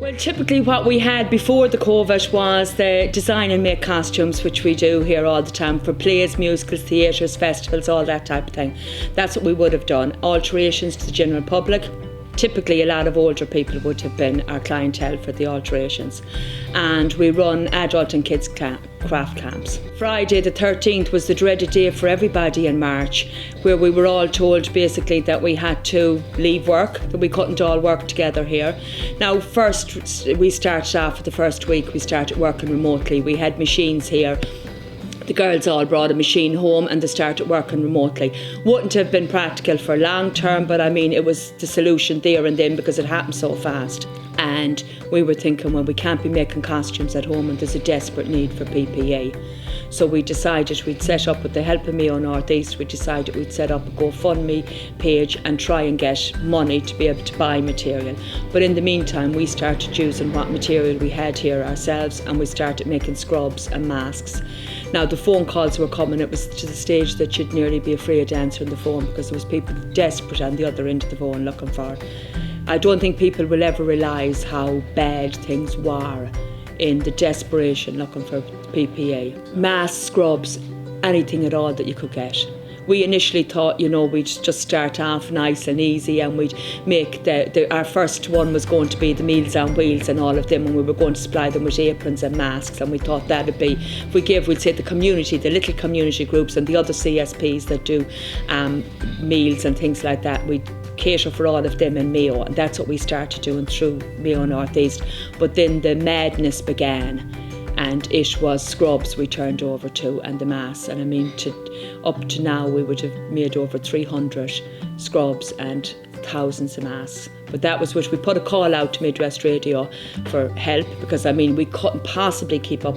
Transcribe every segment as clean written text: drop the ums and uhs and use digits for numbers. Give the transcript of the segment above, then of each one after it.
Well, typically what we had before the COVID was the design and make costumes, which we do here all the time for plays, musicals, theatres, festivals, all that type of thing. That's what we would have done. Alterations to the general public. Typically a lot of older people would have been our clientele for the alterations. And we run adult and kids craft camps. Friday the 13th was the dreaded day for everybody in March, where we were all told basically that we had to leave work, that we couldn't all work together here. Now first we started off, the first week we started working remotely. We had machines here. The girls all brought a machine home and they started working remotely. Wouldn't have been practical for long term, but I mean it was the solution there and then because it happened so fast. And we were thinking, well, we can't be making costumes at home and there's a desperate need for PPE. So we decided we'd set up, with the help of Mayo North East, we decided we'd set up a GoFundMe page and try and get money to be able to buy material. But in the meantime, we started using what material we had here ourselves and we started making scrubs and masks. Now the phone calls were coming, it was to the stage that you'd nearly be afraid to answer the phone because there was people desperate on the other end of the phone looking for. I don't think people will ever realise how bad things were in the desperation looking for PPE. Masks, scrubs, anything at all that you could get. We initially thought, we'd just start off nice and easy and we'd make our first one was going to be the Meals on Wheels and all of them, and we were going to supply them with aprons and masks, and we thought that'd be, if we'd say the community, the little community groups and the other CSPs that do meals and things like that, we'd cater for all of them in Mayo, and that's what we started doing through Mayo North East. But then the madness began. And it was scrubs we turned over to and the masks. And I mean, up to now, we would have made over 300 scrubs and thousands of masks. But that was what we put a call out to Midwest Radio for help because, I mean, we couldn't possibly keep up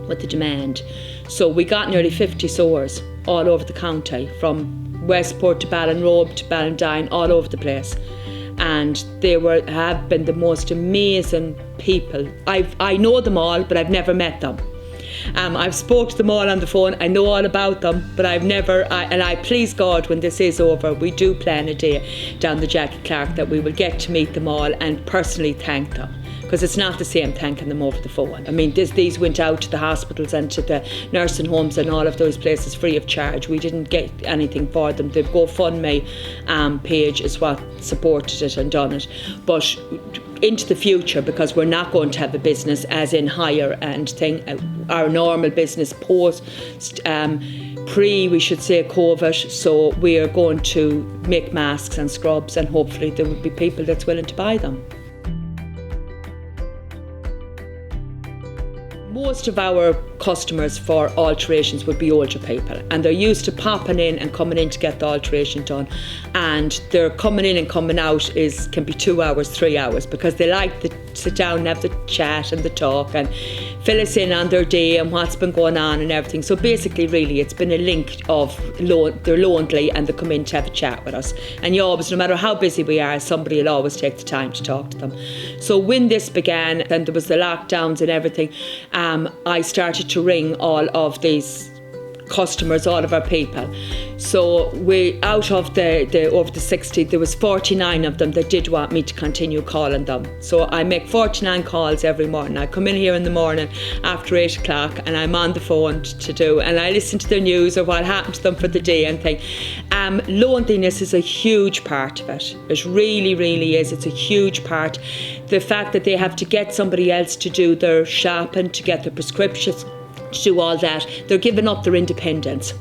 with the demand. So we got nearly 50 stores all over the county, from Westport to Ballinrobe to Ballandine, all over the place. And they have been the most amazing people. I know them all, but I've never met them. I've spoke to them all on the phone. I know all about them, but I've never. And I please God, when this is over, we do plan a day down the Jackie Clark that we will get to meet them all and personally thank them. Because it's not the same thanking them over the phone. I mean, these went out to the hospitals and to the nursing homes and all of those places free of charge. We didn't get anything for them. The GoFundMe page is what supported it and done it. But into the future, because we're not going to have a business as in hire and thing, our normal business post, we should say COVID, so we are going to make masks and scrubs, and hopefully there will be people that's willing to buy them. Most of our customers for alterations would be older people, and they're used to popping in and coming in to get the alteration done, and their coming in and coming out can be 2 hours, 3 hours, because they like to sit down and have the chat and the talk and fill us in on their day and what's been going on and everything. So basically, really, it's been a link of they're lonely and they come in to have a chat with us. And you always, no matter how busy we are, somebody will always take the time to talk to them. So when this began, and there was the lockdowns and everything, I started to ring all of these customers, all of our people. So we, out of the over the 60, there was 49 of them that did want me to continue calling them. So I make 49 calls every morning. I come in here in the morning after 8 o'clock and I'm on the phone to do, and I listen to the news or what happened to them for the day and think. Loneliness is a huge part of it. It really, really is. It's a huge part. The fact that they have to get somebody else to do their shopping, to get their prescriptions, to do all that, they're giving up their independence.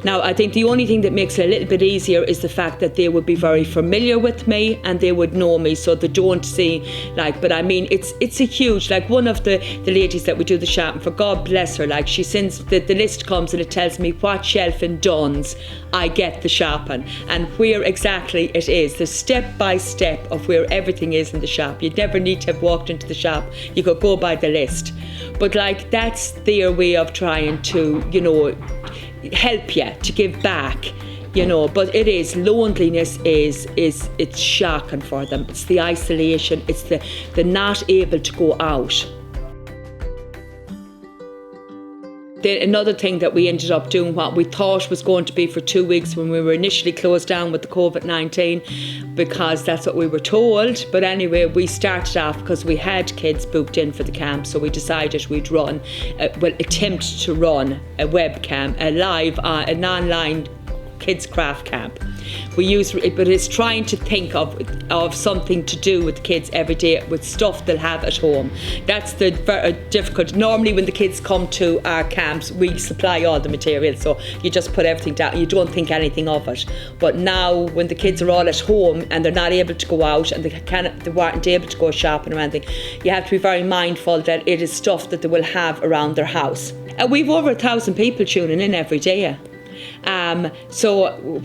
Now, I think the only thing that makes it a little bit easier is the fact that they would be very familiar with me and they would know me, so they don't see, but I mean, it's a huge, one of the ladies that we do the shopping for, God bless her, she sends, the list comes and it tells me what shelf in Dunn's I get the shopping and where exactly it is, the step by step of where everything is in the shop. You'd never need to have walked into the shop, you could go by the list. But that's their way of trying to, help you, to give back, but it is, loneliness it's shocking for them. It's the isolation, it's the not able to go out. Another thing that we ended up doing, what we thought was going to be for 2 weeks when we were initially closed down with the COVID-19, because that's what we were told. But anyway, we started off because we had kids booked in for the camp, so we decided we'd attempt to run a webcam, an online kids craft camp. But it's trying to think of something to do with kids every day, with stuff they'll have at home. That's the very difficult. Normally when the kids come to our camps, we supply all the material, so you just put everything down, you don't think anything of it. But now when the kids are all at home and they're not able to go out and they weren't able to go shopping or anything, you have to be very mindful that it is stuff that they will have around their house. And we've over 1,000 people tuning in every day. So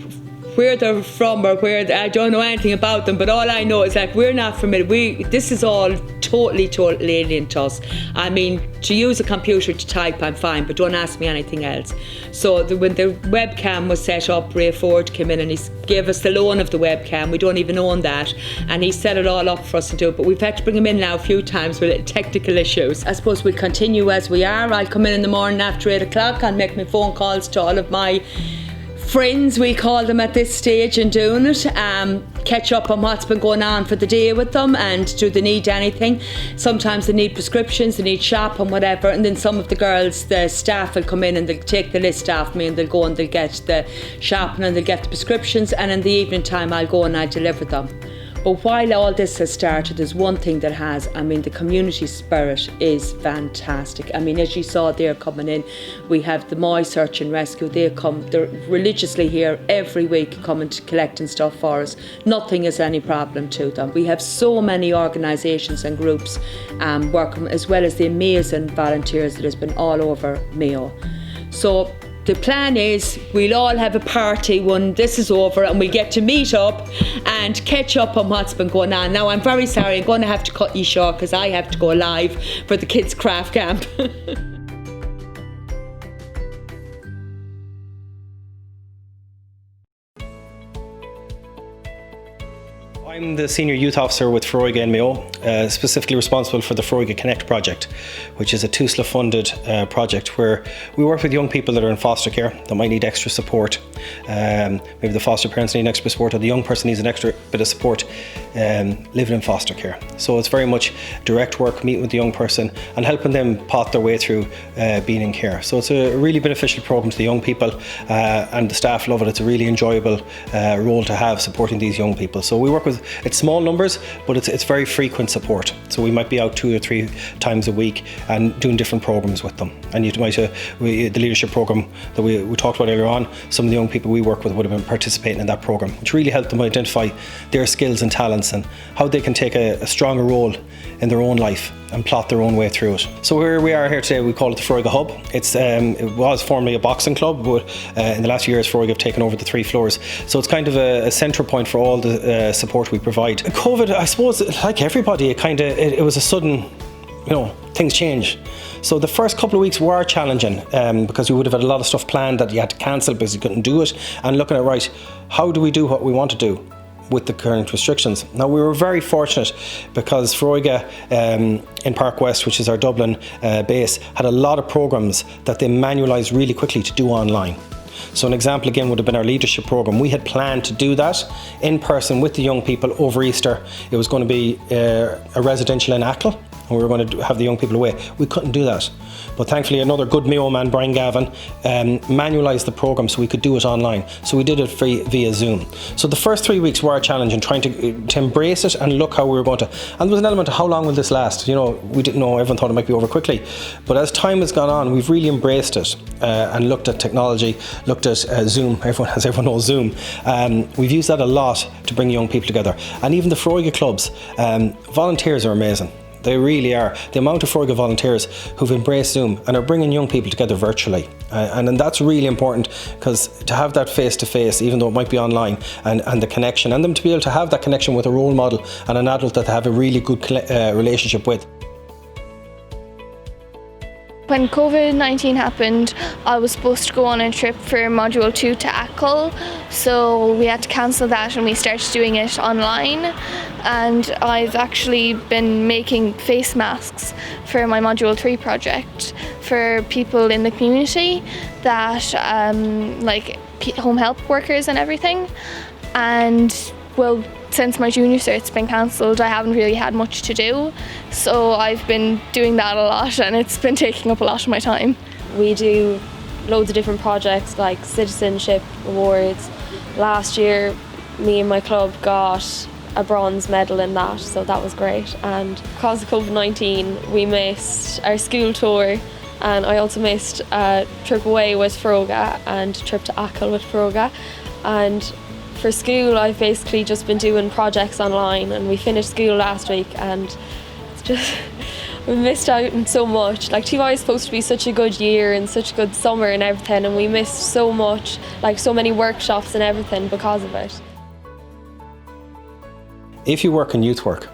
where they're from or I don't know anything about them, but all I know is that we're not familiar. This is all totally alien to us. I mean, to use a computer to type, I'm fine, but don't ask me anything else. So when the webcam was set up, Ray Ford came in and he gave us the loan of the webcam. We don't even own that, and he set it all up for us to do it. But we've had to bring him in now a few times with technical issues. I suppose we'll continue as we are. I'll come in the morning after 8 o'clock. I'll make my phone calls to all of my friends, we call them at this stage, and doing it, catch up on what's been going on for the day with them, and do they need anything. Sometimes they need prescriptions, they need shop and whatever, and then some of the girls, the staff will come in and they'll take the list off me and they'll go and they'll get the shopping and they'll get the prescriptions, and in the evening time I'll go and I deliver them. But while all this has started, there's one thing that has, the community spirit is fantastic. As you saw there coming in, we have the Mayo Search and Rescue. They're religiously here every week coming to collecting stuff for us. Nothing is any problem to them. We have so many organisations and groups working, as well as the amazing volunteers that has been all over Mayo. So the plan is we'll all have a party when this is over, and we get to meet up and catch up on what's been going on. Now, I'm very sorry, I'm going to have to cut you short because I have to go live for the kids' craft camp. I'm the Senior Youth Officer with Foróige in Mayo, specifically responsible for the Foróige Connect project, which is a TUSLA funded project where we work with young people that are in foster care that might need extra support. Maybe the foster parents need extra support, or the young person needs an extra bit of support living in foster care. So it's very much direct work, meeting with the young person and helping them path their way through being in care. So it's a really beneficial program to the young people, and the staff love it. It's a really enjoyable role to have, supporting these young people. So we work with, it's small numbers, but it's very frequent support. So we might be out 2 or 3 times a week and doing different programs with them. And you might, the leadership program that we talked about earlier on, some of the young people we work with would have been participating in that program, which really helped them identify their skills and talents and how they can take a stronger role in their own life and plot their own way through it. So where we are here today, we call it the Foróige Hub. It was formerly a boxing club, but in the last few years Foróige have taken over the 3 floors. So it's kind of a centre point for all the support we provide. COVID, I suppose, like everybody, it was a sudden, things change. So the first couple of weeks were challenging because we would have had a lot of stuff planned that you had to cancel because you couldn't do it, and looking at, right, how do we do what we want to do with the current restrictions? Now, we were very fortunate because Foróige in Park West, which is our Dublin base, had a lot of programs that they manualised really quickly to do online. So an example again would have been our leadership program. We had planned to do that in person with the young people over Easter. It was going to be a residential in Achill, and we were going to have the young people away. We couldn't do that. But thankfully another good Mayo man, Brian Gavin, manualised the programme so we could do it online. So we did it via Zoom. So the first 3 weeks were a challenge in trying to embrace it and look how we were going to. And there was an element of how long will this last? We didn't know, everyone thought it might be over quickly. But as time has gone on, we've really embraced it and looked at technology, looked at Zoom. Everyone knows Zoom. We've used that a lot to bring young people together. And even the Foróige clubs, volunteers are amazing. They really are. The amount of Foróige volunteers who've embraced Zoom and are bringing young people together virtually. And that's really important, because to have that face-to-face, even though it might be online, and the connection, and them to be able to have that connection with a role model and an adult that they have a really good relationship with. When COVID-19 happened, I was supposed to go on a trip for Module 2 to Achill, so we had to cancel that and we started doing it online. And I've actually been making face masks for my Module 3 project for people in the community that, home help workers and everything. And well, since my junior cert's been cancelled, I haven't really had much to do, so I've been doing that a lot and it's been taking up a lot of my time. We do loads of different projects like citizenship awards. Last year, me and my club got a bronze medal in that, so that was great. And because of COVID-19, we missed our school tour, and I also missed a trip away with Froga and a trip to Achill with Froga. And for school, I've basically just been doing projects online, and we finished school last week, and it's just we missed out on so much. Like, TY is supposed to be such a good year and such a good summer and everything, and we missed so much, like so many workshops and everything because of it. If you work in youth work,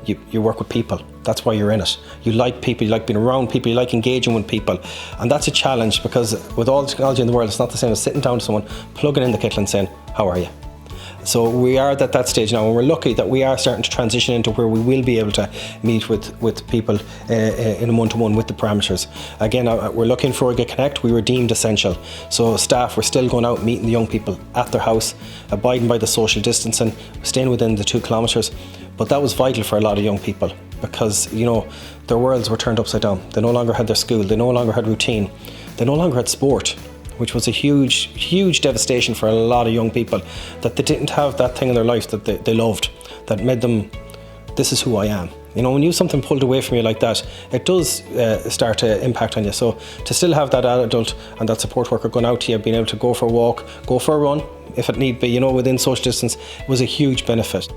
you work with people. That's why you're in it. You like people, you like being around people, you like engaging with people. And that's a challenge, because with all the technology in the world, it's not the same as sitting down to someone, plugging in the kettle and saying, how are you? So we are at that stage now, and we're lucky that we are starting to transition into where we will be able to meet with people in a one-to-one with the parameters. Again, we're looking for Get Connect. We were deemed essential. So staff were still going out meeting the young people at their house, abiding by the social distancing, staying within the 2 kilometres. But that was vital for a lot of young people, because, you know, their worlds were turned upside down. They no longer had their school, they no longer had routine, they no longer had sport, which was a huge devastation for a lot of young people, that they didn't have that thing in their life that they loved, that made them, this is who I am. You know, when you have something pulled away from you like that, it does start to impact on you. So to still have that adult and that support worker going out to you, being able to go for a walk, go for a run, if it need be, you know, within social distance, was a huge benefit.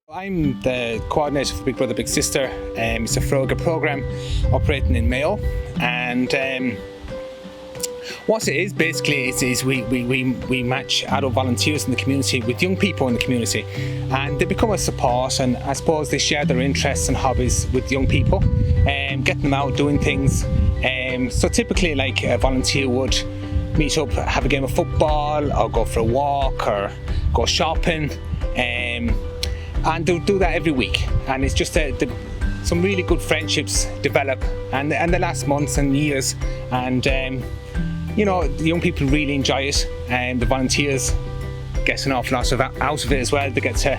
I'm the coordinator for Big Brother Big Sister. It's a Froga programme operating in Mayo, and what it is basically is we match adult volunteers in the community with young people in the community, and they become a support, and I suppose they share their interests and hobbies with young people, getting them out doing things. So typically, like, a volunteer would meet up, have a game of football, or go for a walk, or go shopping. And they'll do that every week, and it's just some really good friendships develop, and they last months and years, and you know, the young people really enjoy it, and the volunteers get an awful lot out of it as well. They get to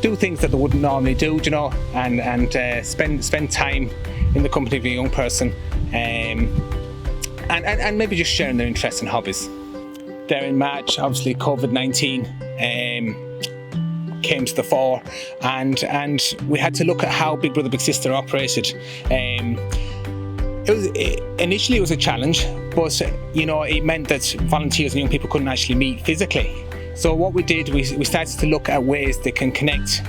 do things that they wouldn't normally do, you know, and spend time in the company of a young person, and maybe just sharing their interests and hobbies. There in March, obviously COVID-19 came to the fore, and we had to look at how Big Brother Big Sister operated. Initially it was a challenge, but you know, it meant that volunteers and young people couldn't actually meet physically. So what we did, we started to look at ways they can connect,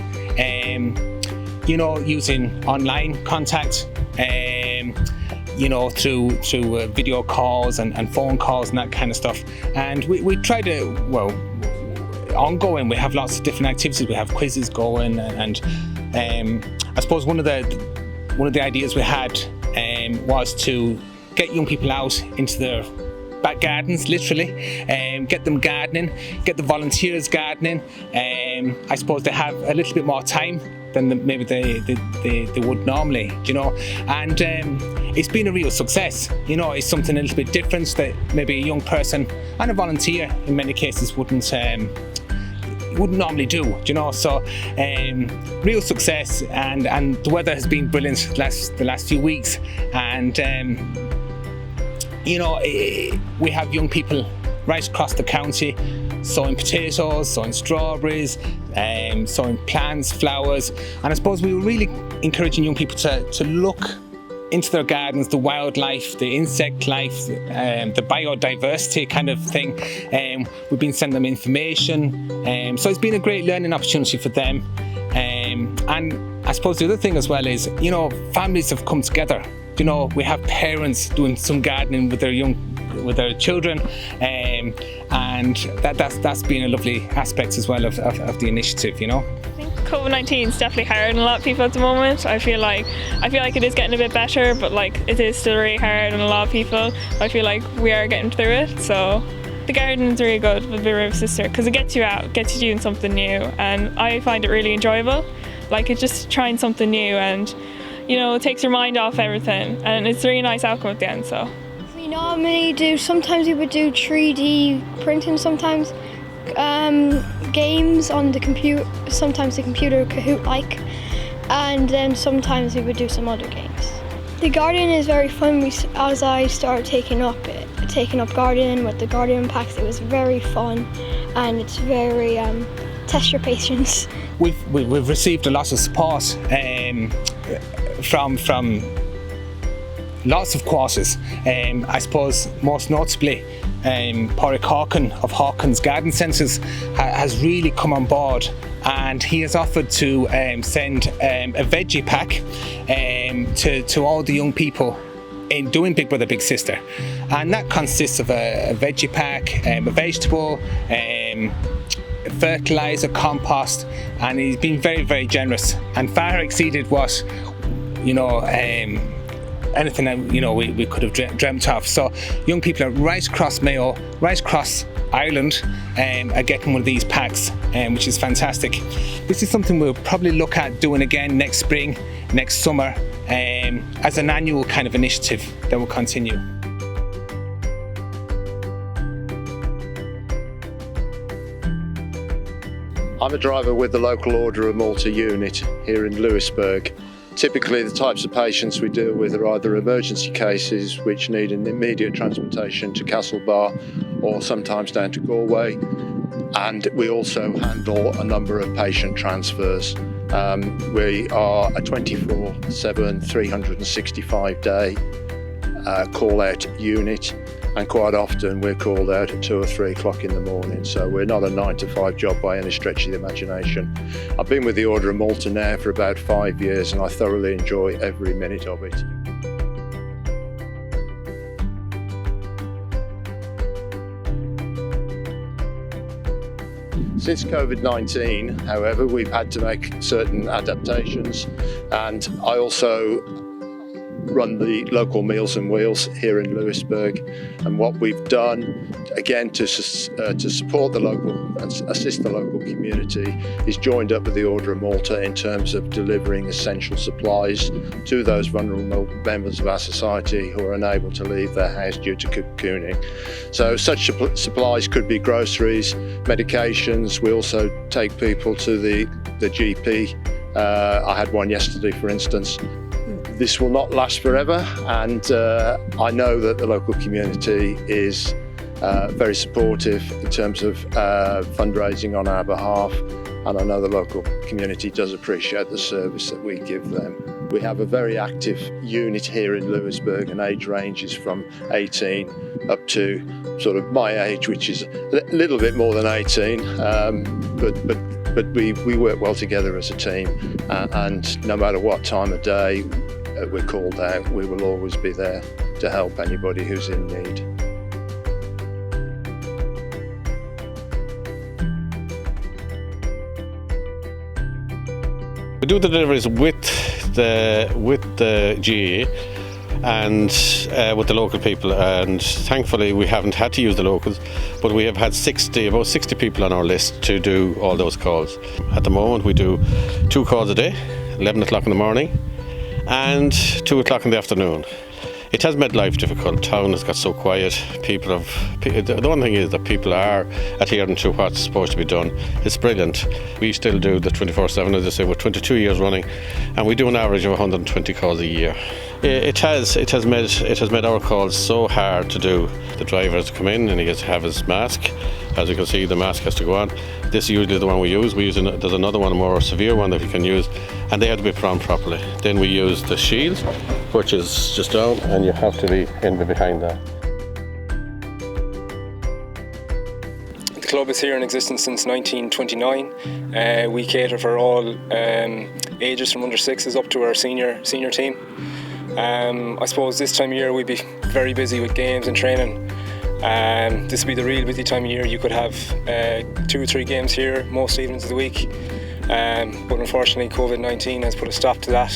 you know, using online contact, you know, through video calls and phone calls and that kind of stuff. And we tried to, well, ongoing, we have lots of different activities. We have quizzes going, and I suppose one of the ideas we had was to get young people out into their back gardens, literally, get them gardening, get the volunteers gardening. I suppose they have a little bit more time than maybe they would normally, you know, and it's been a real success. You know, it's something a little bit different that maybe a young person and a volunteer in many cases wouldn't normally do, you know. So real success, and the weather has been brilliant the last few weeks, and you know, we have young people right across the county sowing potatoes, sowing strawberries, sowing plants, flowers, and I suppose we were really encouraging young people to look into their gardens, the wildlife, the insect life, the biodiversity kind of thing. We've been sending them information, so it's been a great learning opportunity for them. And I suppose the other thing as well is, you know, families have come together. You know, we have parents doing some gardening with their children, and that's been a lovely aspect as well of the initiative, you know. I think COVID-19 is definitely hard on a lot of people at the moment. I feel like it is getting a bit better, but like it is still really hard on a lot of people. I feel like we are getting through it. So the garden is really good with Big Brother Sister because it gets you out, gets you doing something new, and I find it really enjoyable. Like it's just trying something new, and it takes your mind off everything, and it's a really nice outcome at the end. So we normally do. Sometimes we would do 3D printing. Sometimes. Games on the computer, sometimes the computer Kahoot and then sometimes we would do some other games. The garden is very fun. As I started taking up gardening with the garden packs, it was very fun, and it's very test your patience. We've received a lot of support from lots of causes. I suppose most notably Pádraig Hawkin of Hawkin's Garden Centres has really come on board, and he has offered to send a veggie pack to all the young people in doing Big Brother Big Sister, and that consists of a veggie pack, a vegetable, fertiliser, compost, and he's been very, very generous and far exceeded what anything that we could have dreamt of. So young people are right across Mayo, right across Ireland are getting one of these packs, which is fantastic. This is something we'll probably look at doing again next spring, next summer, as an annual kind of initiative that will continue. I'm a driver with the local Order of Malta unit here in Lewisburg. Typically, the types of patients we deal with are either emergency cases which need an immediate transportation to Castlebar or sometimes down to Galway, and we also handle a number of patient transfers. We are a 24/7, 365-day call-out unit, and quite often we're called out at 2 or 3 o'clock in the morning, so we're not a 9-to-5 job by any stretch of the imagination. I've been with the Order of Malta now for about 5 years, and I thoroughly enjoy every minute of it. Since COVID-19, however, we've had to make certain adaptations, and I also run the local Meals and Wheels here in Lewisburg, and what we've done again to support the local and assist the local community is joined up with the Order of Malta in terms of delivering essential supplies to those vulnerable members of our society who are unable to leave their house due to cocooning. So such supplies could be groceries, medications. We also take people to the GP. I had one yesterday, for instance. This will not last forever, and I know that the local community is very supportive in terms of fundraising on our behalf, and I know the local community does appreciate the service that we give them. We have a very active unit here in Lewisburg, and age ranges from 18 up to sort of my age, which is a little bit more than 18, but we work well together as a team, and no matter what time of day we're called out, we will always be there to help anybody who's in need. We do the deliveries with the GA and with the local people, and thankfully we haven't had to use the locals, but we have had about 60 people on our list to do all those calls. At the moment we do 2 calls a day, 11 o'clock in the morning and 2 o'clock in the afternoon. It has made life difficult. Town has got so quiet. The one thing is that people are adhering to what's supposed to be done. It's brilliant. We still do the 24/7, as I say, we're 22 years running, and we do an average of 120 calls a year. It has made our calls so hard to do. The driver has to come in and he has to have his mask. As you can see, the mask has to go on. This is usually the one we use. There's another one, a more severe one that we can use, and they have to be put on properly. Then we use the shield, which is just down, and you have to be in behind that. The club is here in existence since 1929. We cater for all ages from under 6s up to our senior team. I suppose this time of year we'd be very busy with games and training. This would be the real busy time of year. You could have 2 or 3 games here most evenings of the week. but unfortunately COVID-19 has put a stop to that.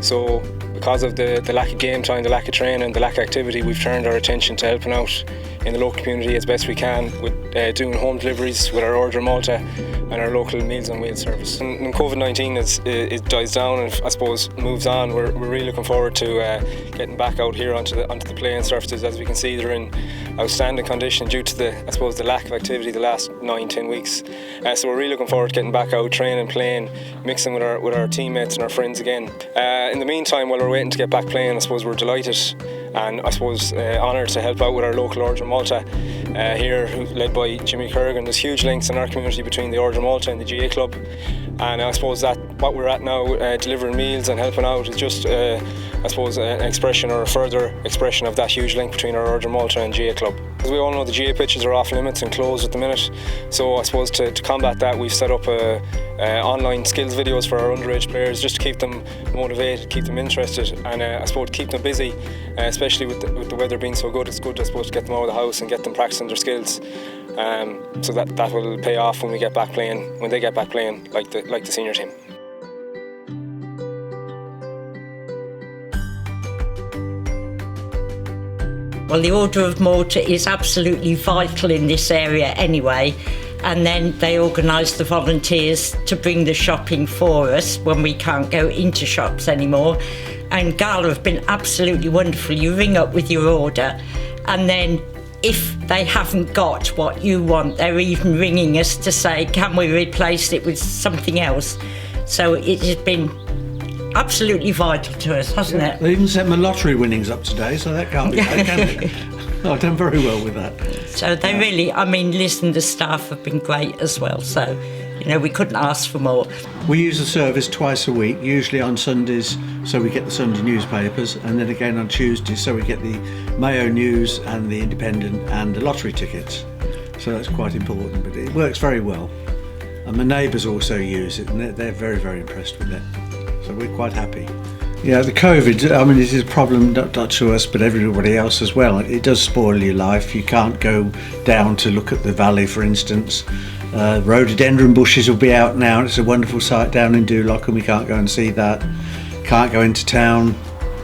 So because of the lack of game time, the lack of training, the lack of activity, we've turned our attention to helping out in the local community as best we can with doing home deliveries with our Order Malta and our local Meals on Wheels service. And COVID-19 it dies down and I suppose moves on, we're really looking forward to getting back out here onto the playing surfaces. As we can see, they're in outstanding condition due to the lack of activity the last 9-10 weeks. So we're really looking forward to getting back out, training, playing, mixing with our teammates and our friends again. In the meantime, while we're waiting to get back playing, I suppose we're delighted and I suppose honoured to help out with our local Order Malta here, led by Jimmy Kerrigan. There's huge links in our community between the Order Malta and the GA Club, and I suppose that what we're at now, delivering meals and helping out, is just I suppose an expression or a further expression of that huge link between our Order Malta and GA Club. As we all know, the GA pitches are off limits and closed at the minute, so I suppose to combat that, we've set up online skills videos for our underage players, just to keep them motivated, keep them interested, and I suppose keep them busy, especially with the weather being so good. It's good, I suppose, to get them out of the house and get them practicing their skills, so that will pay off when they get back playing like the senior team. Well, the Order of Malta is absolutely vital in this area anyway, and then they organise the volunteers to bring the shopping for us when we can't go into shops anymore. And Gala have been absolutely wonderful. You ring up with your order, and then if they haven't got what you want, they're even ringing us to say, can we replace it with something else? So it has been absolutely vital to us, hasn't it? They even sent my lottery winnings up today, so that can't be bad, can it? I've done very well with that. So they really, listen, the staff have been great as well, so, we couldn't ask for more. We use the service twice a week, usually on Sundays, so we get the Sunday newspapers, and then again on Tuesdays, so we get the Mayo News and the Independent and the lottery tickets. So that's quite important, but it works very well. And my neighbours also use it, and they're very, very impressed with it. So we're quite happy. Yeah, the COVID, it is a problem not to us but everybody else as well. It does spoil your life. You can't go down to look at the valley, for instance. Rhododendron bushes will be out now. It's a wonderful sight down in Duloc, and we can't go and see that. Can't go into town,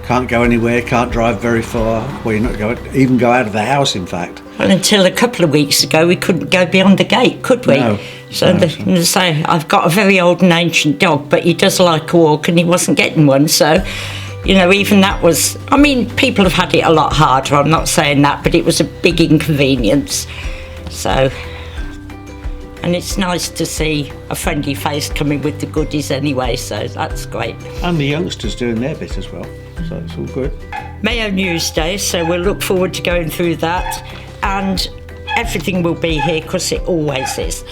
can't go anywhere, can't drive very far. Well, you're not even go out of the house, in fact. Well, until a couple of weeks ago, we couldn't go beyond the gate, could we? No. So I've got a very old and ancient dog, but he does like a walk, and he wasn't getting one. So, even that was, people have had it a lot harder, I'm not saying that, but it was a big inconvenience. So, and it's nice to see a friendly face coming with the goodies anyway, so that's great. And the youngsters doing their bit as well, so it's all good. Mayo News Day, so we'll look forward to going through that, and everything will be here because it always is.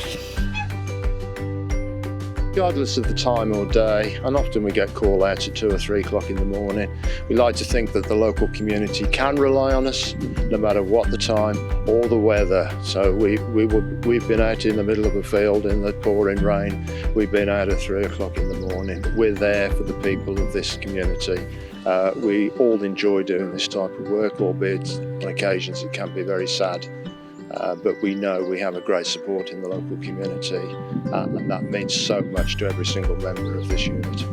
Regardless of the time or day, and often we get call outs at 2 or 3 o'clock in the morning, we like to think that the local community can rely on us no matter what the time or the weather. So we've been out in the middle of a field in the pouring rain, we've been out at 3 o'clock in the morning. We're there for the people of this community. We all enjoy doing this type of work, albeit on occasions it can be very sad. But we know we have a great support in the local community, and that means so much to every single member of this unit.